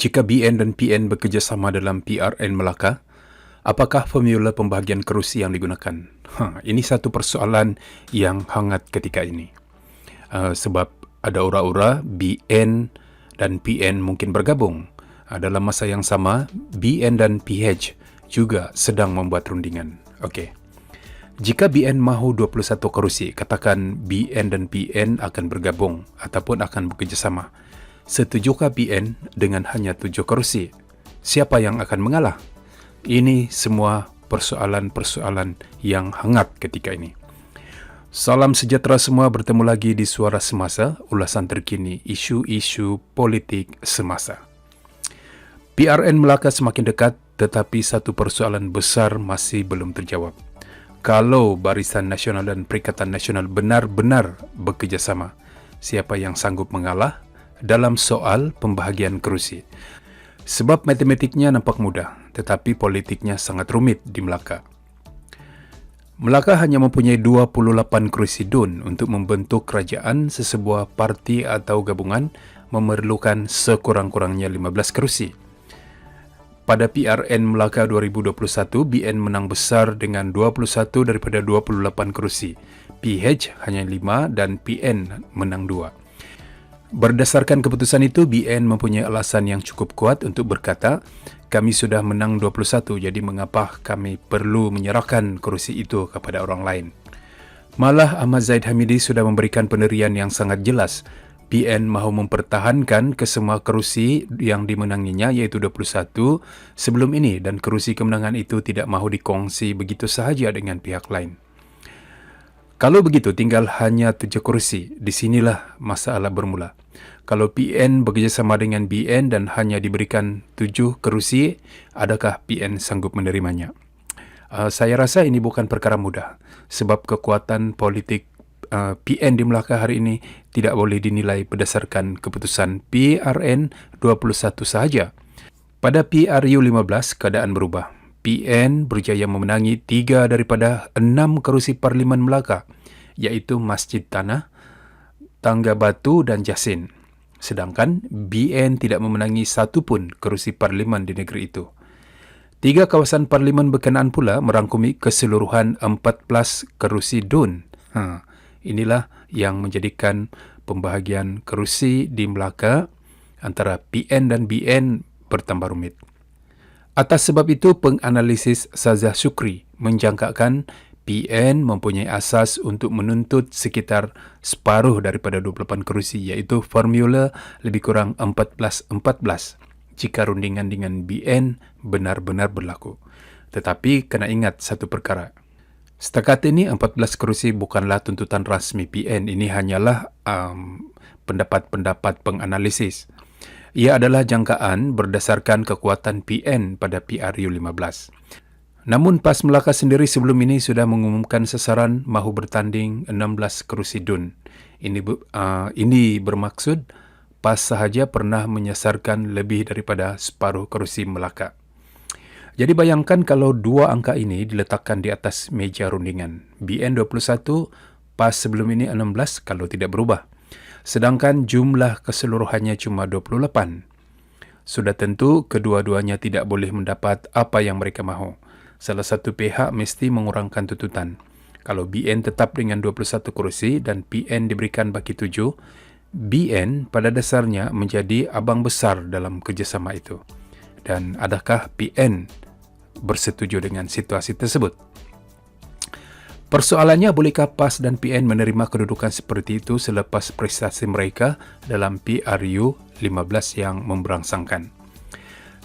Jika BN dan PN bekerjasama dalam PRN Melaka, apakah formula pembahagian kerusi yang digunakan? Ini satu persoalan yang hangat ketika ini. Sebab ada ura-ura BN dan PN mungkin bergabung. Dalam masa yang sama, BN dan PH juga sedang membuat rundingan. Okey. Jika BN mahu 21 kerusi, katakan BN dan PN akan bergabung ataupun akan bekerjasama. Setujukah BN dengan hanya 7 kerusi? Siapa yang akan mengalah? Ini semua persoalan-persoalan yang hangat ketika ini. Salam sejahtera semua, bertemu lagi di Suara Semasa, ulasan terkini isu-isu politik semasa. PRN Melaka semakin dekat, tetapi satu persoalan besar masih belum terjawab. Kalau Barisan Nasional dan Perikatan Nasional benar-benar bekerjasama, siapa yang sanggup mengalah dalam soal pembahagian kerusi? Sebab matematiknya nampak mudah, tetapi politiknya sangat rumit di Melaka. Melaka hanya mempunyai 28 kerusi DUN untuk membentuk kerajaan. Sesebuah parti atau gabungan memerlukan sekurang-kurangnya 15 kerusi. Pada PRN Melaka 2021, BN menang besar dengan 21 daripada 28 kerusi. PH hanya 5 dan PN menang 2. Berdasarkan keputusan itu, BN mempunyai alasan yang cukup kuat untuk berkata, kami sudah menang 21, jadi mengapa kami perlu menyerahkan kerusi itu kepada orang lain? Malah Ahmad Zaid Hamidi sudah memberikan penerian yang sangat jelas. BN mahu mempertahankan kesemua kerusi yang dimenanginya, iaitu 21 sebelum ini, dan kerusi kemenangan itu tidak mahu dikongsi begitu sahaja dengan pihak lain. Kalau begitu, tinggal hanya 7 kerusi. Di sinilah masalah bermula. Kalau PN bekerjasama dengan BN dan hanya diberikan 7 kerusi, adakah PN sanggup menerimanya? Saya rasa ini bukan perkara mudah, sebab kekuatan politik PN di Melaka hari ini tidak boleh dinilai berdasarkan keputusan PRN 21 sahaja. Pada PRU 15, keadaan berubah. PN berjaya memenangi 3 daripada 6 kerusi Parlimen Melaka, iaitu Masjid Tanah, Tangga Batu dan Jasin. Sedangkan BN tidak memenangi satu pun kerusi Parlimen di negeri itu. 3 kawasan Parlimen berkenaan pula merangkumi keseluruhan 14 kerusi DUN. Inilah yang menjadikan pembahagian kerusi di Melaka antara PN dan BN bertambah rumit. Atas sebab itu, penganalisis Sazah Syukri menjangkakan PN mempunyai asas untuk menuntut sekitar separuh daripada 28 kerusi, iaitu formula lebih kurang 14-14 jika rundingan dengan BN benar-benar berlaku. Tetapi kena ingat satu perkara. Setakat ini 14 kerusi bukanlah tuntutan rasmi PN. Ini hanyalah pendapat-pendapat penganalisis. Ia adalah jangkaan berdasarkan kekuatan PN pada PRU 15. Namun PAS Melaka sendiri sebelum ini sudah mengumumkan sasaran mahu bertanding 16 kerusi DUN. Ini bermaksud PAS sahaja pernah menyasarkan lebih daripada separuh kerusi Melaka. Jadi bayangkan kalau 2 angka ini diletakkan di atas meja rundingan. BN 21, PAS sebelum ini 16 kalau tidak berubah. Sedangkan jumlah keseluruhannya cuma 28. Sudah tentu kedua-duanya tidak boleh mendapat apa yang mereka mahu. Salah satu pihak mesti mengurangkan tuntutan. Kalau BN tetap dengan 21 kerusi dan PN diberikan baki 7, BN pada dasarnya menjadi abang besar dalam kerjasama itu. Dan adakah PN bersetuju dengan situasi tersebut? Persoalannya, bolehkah PAS dan PN menerima kedudukan seperti itu selepas prestasi mereka dalam PRU 15 yang memberangsangkan?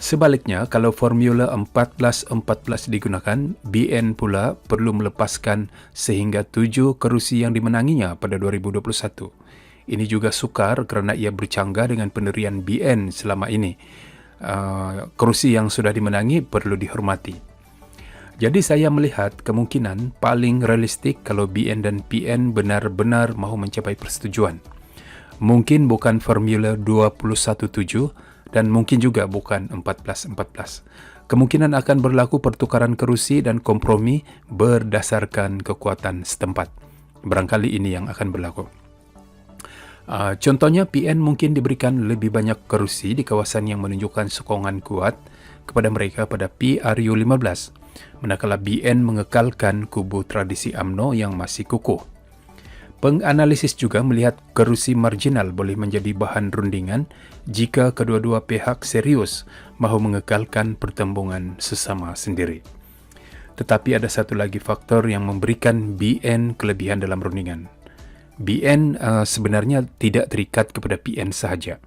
Sebaliknya, kalau formula 14-14 digunakan, BN pula perlu melepaskan sehingga 7 kerusi yang dimenanginya pada 2021. Ini juga sukar kerana ia bercanggah dengan pendirian BN selama ini. Kerusi yang sudah dimenangi perlu dihormati. Jadi saya melihat kemungkinan paling realistik kalau BN dan PN benar-benar mahu mencapai persetujuan. Mungkin bukan formula 21-7 dan mungkin juga bukan 14-14. Kemungkinan akan berlaku pertukaran kerusi dan kompromi berdasarkan kekuatan setempat. Barangkali ini yang akan berlaku. Contohnya, PN mungkin diberikan lebih banyak kerusi di kawasan yang menunjukkan sokongan kuat kepada mereka pada PRU15, manakala BN mengekalkan kubu tradisi UMNO yang masih kukuh. Penganalisis juga melihat kerusi marginal boleh menjadi bahan rundingan jika kedua-dua pihak serius mahu mengekalkan pertembungan sesama sendiri. Tetapi ada satu lagi faktor yang memberikan BN kelebihan dalam rundingan. BN sebenarnya tidak terikat kepada PN sahaja.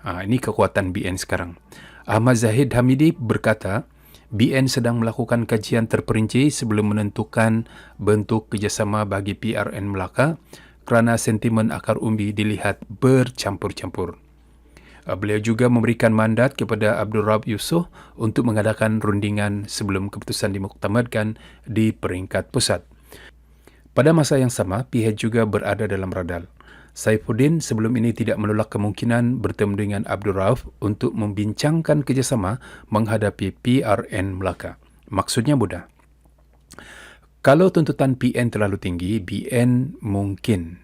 Ini kekuatan BN sekarang. Ahmad Zahid Hamidi berkata, BN sedang melakukan kajian terperinci sebelum menentukan bentuk kerjasama bagi PRN Melaka kerana sentimen akar umbi dilihat bercampur-campur. Beliau juga memberikan mandat kepada Abdul Raub Yusof untuk mengadakan rundingan sebelum keputusan dimuktamadkan di peringkat pusat. Pada masa yang sama, PH juga berada dalam radar. Saifuddin sebelum ini tidak menolak kemungkinan bertemu dengan Abdul Rauf untuk membincangkan kerjasama menghadapi PRN Melaka. Maksudnya mudah. Kalau tuntutan PN terlalu tinggi, BN mungkin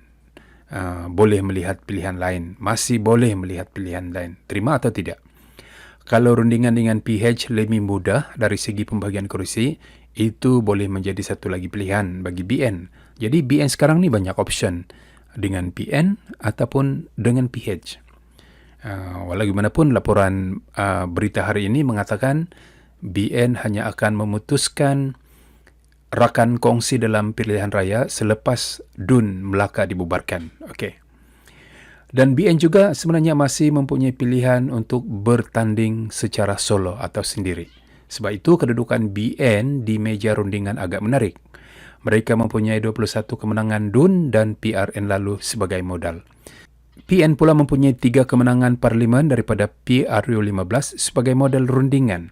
boleh melihat pilihan lain. Masih boleh melihat pilihan lain. Terima atau tidak? Kalau rundingan dengan PH lebih mudah dari segi pembagian kerusi, itu boleh menjadi satu lagi pilihan bagi BN. Jadi BN sekarang ni banyak option dengan PN ataupun dengan PH. Walaupun laporan berita hari ini mengatakan BN hanya akan memutuskan rakan kongsi dalam pilihan raya selepas DUN Melaka dibubarkan. Okey. Dan BN juga sebenarnya masih mempunyai pilihan untuk bertanding secara solo atau sendiri. Sebab itu kedudukan BN di meja rundingan agak menarik. Mereka mempunyai 21 kemenangan DUN dan PRN lalu sebagai modal. PN pula mempunyai 3 kemenangan parlimen daripada PRU15 sebagai modal rundingan.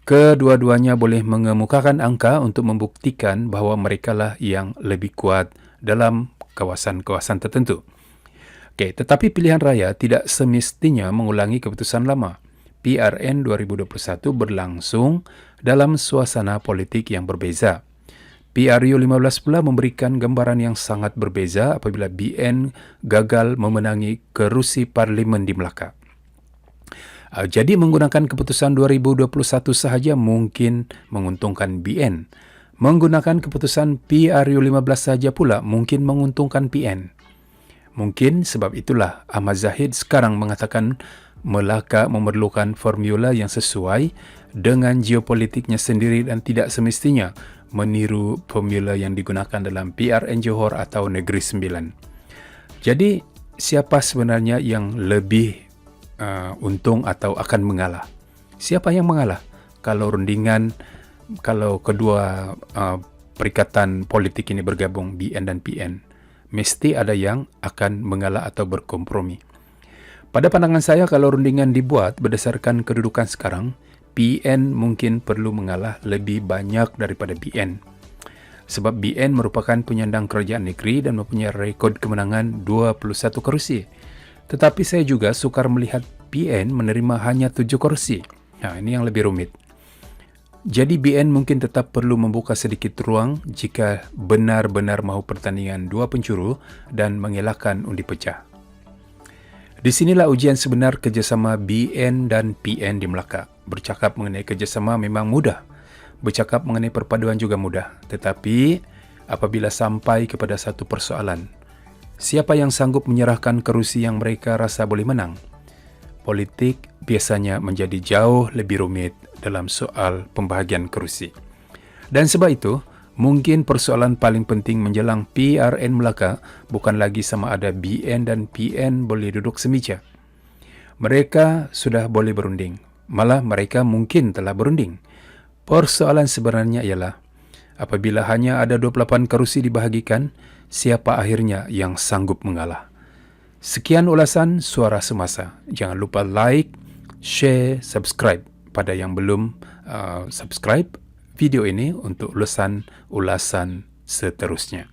Kedua-duanya boleh mengemukakan angka untuk membuktikan bahawa merekalah yang lebih kuat dalam kawasan-kawasan tertentu. Okey, tetapi pilihan raya tidak semestinya mengulangi keputusan lama. PRN 2021 berlangsung dalam suasana politik yang berbeza. PRU15 pula memberikan gambaran yang sangat berbeza apabila BN gagal memenangi kerusi parlimen di Melaka. Jadi menggunakan keputusan 2021 sahaja mungkin menguntungkan BN. Menggunakan keputusan PRU15 sahaja pula mungkin menguntungkan PN. Mungkin sebab itulah Ahmad Zahid sekarang mengatakan Melaka memerlukan formula yang sesuai dengan geopolitiknya sendiri dan tidak semestinya meniru formula yang digunakan dalam PRN Johor atau Negeri Sembilan. Jadi, siapa sebenarnya yang lebih untung atau akan mengalah? Siapa yang mengalah? Kalau rundingan, kalau kedua perikatan politik ini bergabung, BN dan PN, mesti ada yang akan mengalah atau berkompromi. Pada pandangan saya, kalau rundingan dibuat berdasarkan kedudukan sekarang, PN mungkin perlu mengalah lebih banyak daripada BN. Sebab BN merupakan penyandang kerajaan negeri dan mempunyai rekod kemenangan 21 kerusi. Tetapi saya juga sukar melihat PN menerima hanya 7 kerusi. Ini yang lebih rumit. Jadi BN mungkin tetap perlu membuka sedikit ruang jika benar-benar mahu pertandingan dua penjuru dan mengelakkan undi pecah. Di sinilah ujian sebenar kerjasama BN dan PN di Melaka. Bercakap mengenai kerjasama memang mudah. Bercakap mengenai perpaduan juga mudah. Tetapi apabila sampai kepada satu persoalan, siapa yang sanggup menyerahkan kerusi yang mereka rasa boleh menang? Politik biasanya menjadi jauh lebih rumit dalam soal pembahagian kerusi. Dan sebab itu, mungkin persoalan paling penting menjelang PRN Melaka bukan lagi sama ada BN dan PN boleh duduk semeja. Mereka sudah boleh berunding. Malah mereka mungkin telah berunding. Persoalan sebenarnya ialah, apabila hanya ada 28 kerusi dibahagikan, siapa akhirnya yang sanggup mengalah? Sekian ulasan Suara Semasa. Jangan lupa like, share, subscribe pada yang belum subscribe video ini untuk ulasan seterusnya.